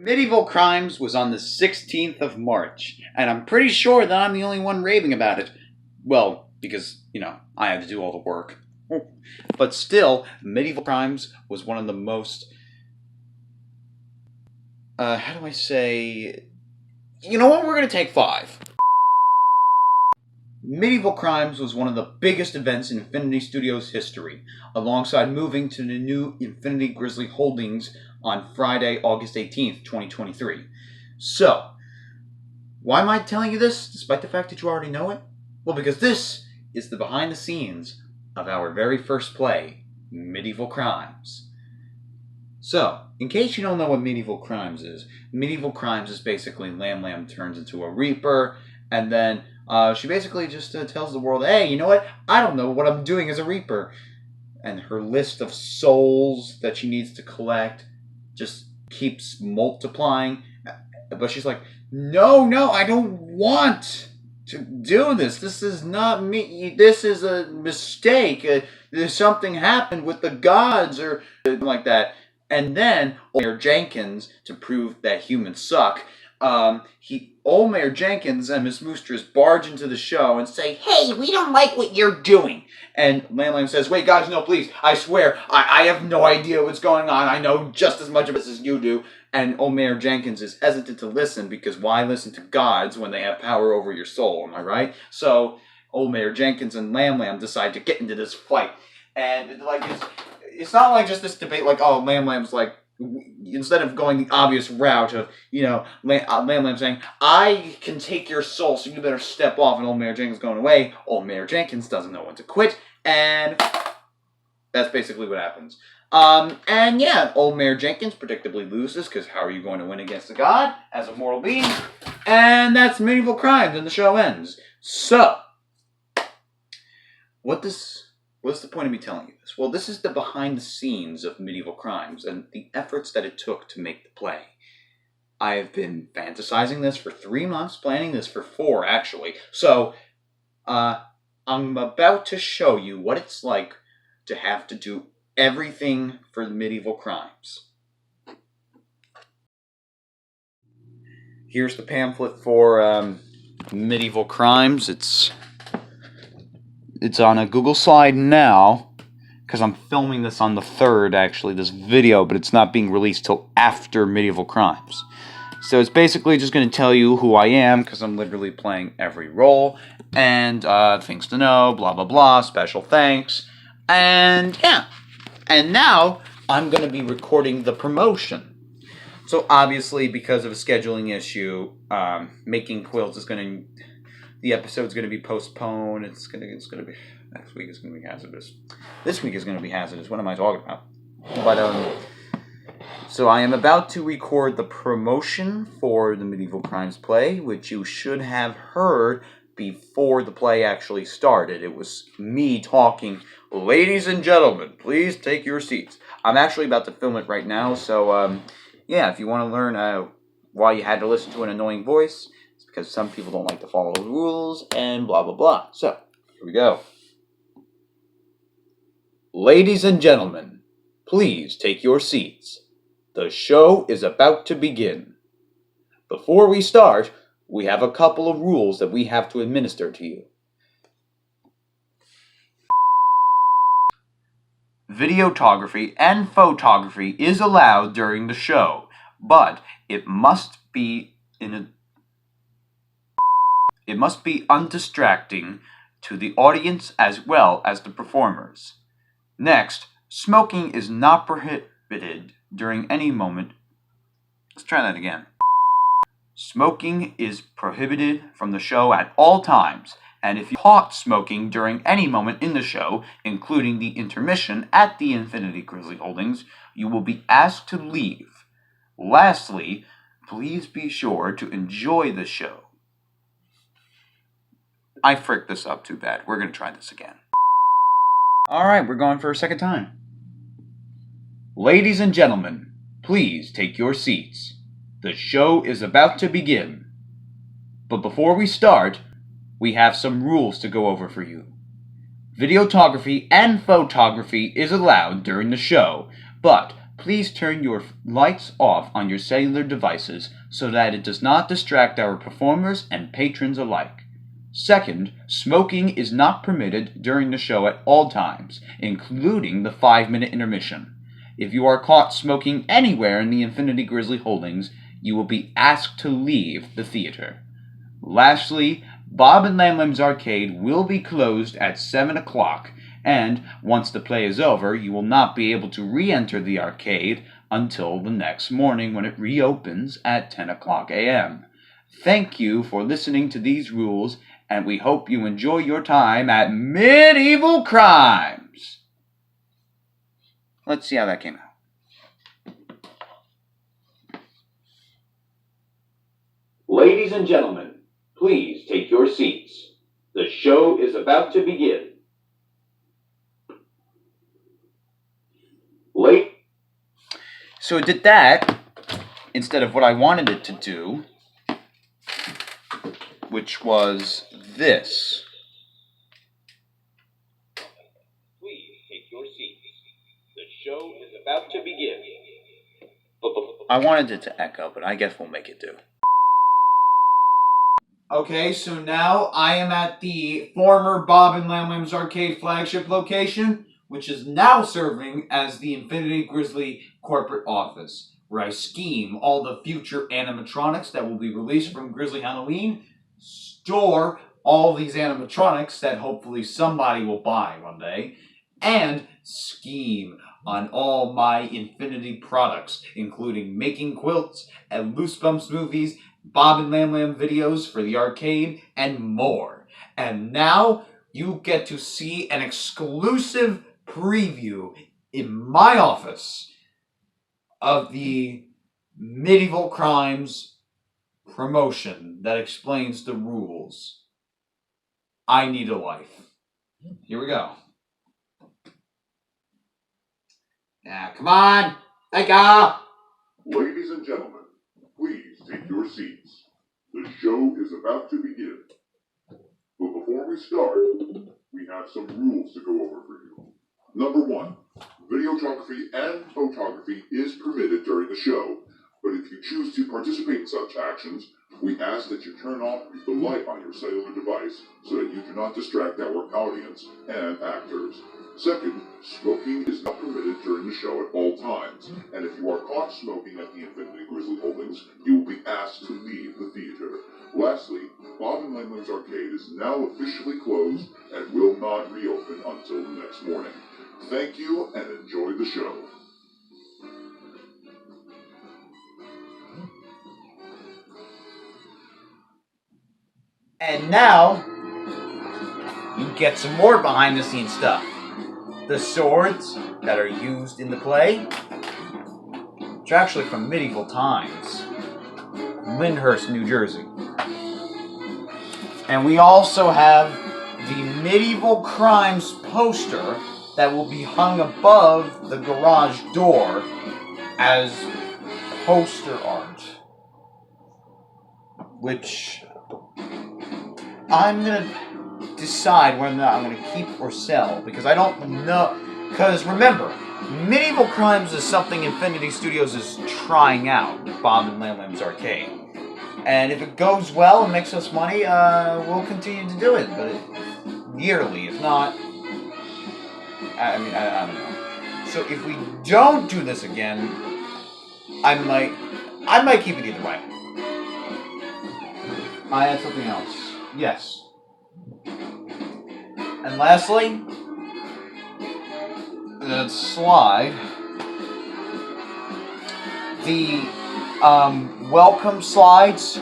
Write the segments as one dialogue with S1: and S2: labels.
S1: MidEVIL Crimes was on the 16th of March, and I'm pretty sure that I'm the only one raving about it. Well, because, I had to do all the work. But still, MidEVIL Crimes was one of the most... how do I say... You know what? We're going to take 5. MidEVIL Crimes was one of the biggest events in Infinity Studios' history, alongside moving to the new Infinity Grizzly Holdings on Friday, August 18th, 2023. So, why am I telling you this, despite the fact that you already know it? Well, because this is the behind the scenes of our very first play, MidEVIL Crimes. So, in case you don't know what MidEVIL Crimes is basically Lamblamb turns into a Reaper, and then she basically just tells the world, hey, you know what? I don't know what I'm doing as a Reaper. And her list of souls that she needs to collect just keeps multiplying. But she's like, no, I don't want to do this. This is not me. This is a mistake. There's something happened with the gods or something like that. And then Mayor Jenkins, to prove that humans suck, old Mayor Jenkins and Miss Moostress barge into the show and say, hey, we don't like what you're doing. And Lamblamb says, wait, guys, no, please, I swear, I have no idea what's going on. I know just as much of this as you do. And old Mayor Jenkins is hesitant to listen because why listen to gods when they have power over your soul, am I right? So old Mayor Jenkins and Lamblamb decide to get into this fight. And it's not like just this debate like, oh, Lamblamb's like, instead of going the obvious route of, Lamblamb saying, I can take your soul, so you better step off, and old Mayor Jenkins going away. Old Mayor Jenkins doesn't know when to quit, and that's basically what happens. And yeah, old Mayor Jenkins predictably loses, because how are you going to win against a god as a mortal being? And that's MidEVIL Crimes, and the show ends. So, what's the point of me telling you this? Well, this is the behind the scenes of MidEVIL Crimes and the efforts that it took to make the play. I have been fantasizing this for 3 months, planning this for 4, actually. So, I'm about to show you what it's like to have to do everything for MidEVIL Crimes. Here's the pamphlet for MidEVIL Crimes. It's on a Google Slide now, because I'm filming this on the 3rd, actually, this video, but it's not being released till after MidEVIL Crimes. So it's basically just going to tell you who I am, because I'm literally playing every role, and things to know, blah, blah, blah, special thanks, and yeah. And now, I'm going to be recording the promotion. So obviously, because of a scheduling issue, making quilts is going to... The episode's going to be postponed. It's going to be... Next week is going to be hazardous. This week is going to be hazardous. What am I talking about? But, so I am about to record the promotion for the MidEVIL Crimes play, which you should have heard before the play actually started. It was me talking, ladies and gentlemen, please take your seats. I'm actually about to film it right now, so, yeah, if you want to learn why you had to listen to an annoying voice, because some people don't like to follow the rules, and blah, blah, blah. So, here we go. Ladies and gentlemen, please take your seats. The show is about to begin. Before we start, we have a couple of rules that we have to administer to you. Videography and photography is allowed during the show, but it must be undistracting to the audience as well as the performers. Next, smoking is not prohibited during any moment. Let's try that again. Smoking is prohibited from the show at all times, and if you're caught smoking during any moment in the show, including the intermission at the Infinity Grizzly Holdings, you will be asked to leave. Lastly, please be sure to enjoy the show. I fricked this up too bad. We're going to try this again. Alright, we're going for a second time. Ladies and gentlemen, please take your seats. The show is about to begin. But before we start, we have some rules to go over for you. Videography and photography is allowed during the show, but please turn your lights off on your cellular devices so that it does not distract our performers and patrons alike. Second, smoking is not permitted during the show at all times, including the 5-minute intermission. If you are caught smoking anywhere in the Infinity Grizzly Holdings, you will be asked to leave the theater. Lastly, Bob and Lamblamb's arcade will be closed at 7 o'clock, and once the play is over, you will not be able to re-enter the arcade until the next morning when it reopens at 10 o'clock a.m. Thank you for listening to these rules, and we hope you enjoy your time at MidEVIL Crimes. Let's see how that came out.
S2: Ladies and gentlemen, please take your seats. The show is about to begin.
S1: So it did that instead of what I wanted it to do, which was this.
S2: Please take your seats. The show is about to begin.
S1: I wanted it to echo, but I guess we'll make it do. Okay, so now I am at the former Bob and Lamblamb's arcade flagship location, which is now serving as the Infinity Grizzly corporate office, where I scheme all the future animatronics that will be released from Grizzly Halloween, store all these animatronics that hopefully somebody will buy one day, and scheme on all my Infinity products, including making quilts and Loose Bumps movies, Bob and Lamblamb videos for the arcade, and more. And now you get to see an exclusive preview in my office of the MidEVIL Crimes promotion that explains the rules. I need a life. Here we go. Yeah, come on. Thank you.
S3: Ladies and gentlemen, please take your seats. The show is about to begin. But before we start, we have some rules to go over for you. Number 1, videography and photography is permitted during the show, but if you choose to participate in such actions, we ask that you turn off the light on your cellular device so that you do not distract our audience and actors. Second, smoking is not permitted during the show at all times, and if you are caught smoking at the Infinity Grizzly Holdings, you will be asked to leave the theater. Lastly, Bob and Lamblamb's arcade is now officially closed and will not reopen until the next morning. Thank you and enjoy the show.
S1: And now, you get some more behind the scenes stuff. The swords that are used in the play, which are actually from medieval times, Lyndhurst, New Jersey. And we also have the MidEVIL Crimes poster that will be hung above the garage door as poster art, which I'm going to decide whether or not I'm going to keep or sell, because I don't know. Because remember, MidEVIL Crimes is something Infinity Studios is trying out with Bob and Lamblamb's arcade. And if it goes well and makes us money, we'll continue to do it. But yearly, if not, I don't know. So if we don't do this again, I might keep it either way. I had something else. Yes. And lastly, the slide. The welcome slides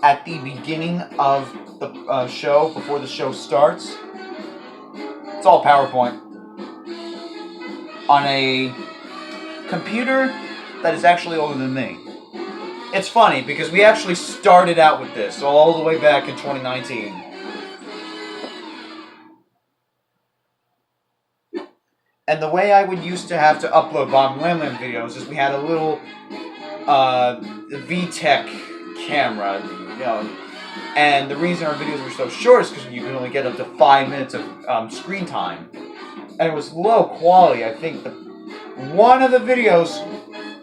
S1: at the beginning of the show, before the show starts. It's all PowerPoint. On a computer that is actually older than me. It's funny because we actually started out with this all the way back in 2019. And the way I would used to have to upload Bob and Lamblamb videos is we had a little VTech camera, you know, and the reason our videos were so short is because you could only get up to 5 minutes of screen time. And it was low quality. I think one of the videos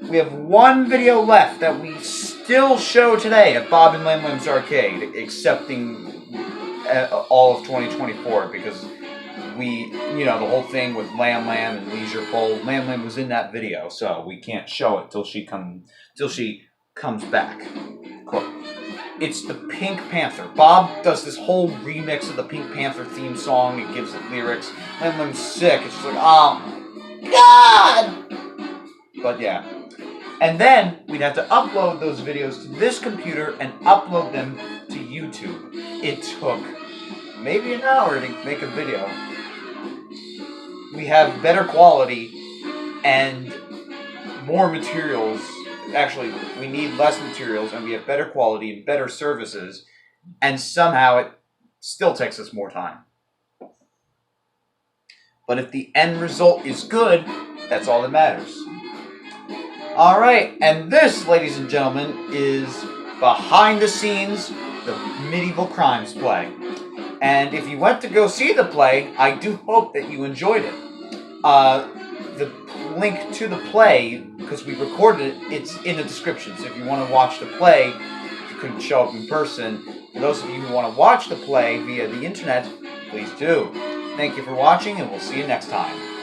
S1: we have one video left that we still show today at Bob and Lamblamb's Arcade, excepting all of 2024, because the whole thing with Lamblamb and Leisure Pole, Lamblamb was in that video, so we can't show it till she comes back. Cool. It's the Pink Panther. Bob does this whole remix of the Pink Panther theme song. It gives it lyrics. Lamblamb's sick. It's just like, oh God! But yeah. And then we'd have to upload those videos to this computer and upload them to YouTube. It took maybe an hour to make a video. We have better quality and more materials. Actually, we need less materials and we have better quality and better services, and somehow it still takes us more time. But if the end result is good, that's all that matters. Alright, and this, ladies and gentlemen, is behind the scenes, the MidEVIL Crimes play. And if you went to go see the play, I do hope that you enjoyed it. The link to the play, because we recorded it, it's in the description. So if you want to watch the play, if you couldn't show up in person, for those of you who want to watch the play via the internet, please do. Thank you for watching, and we'll see you next time.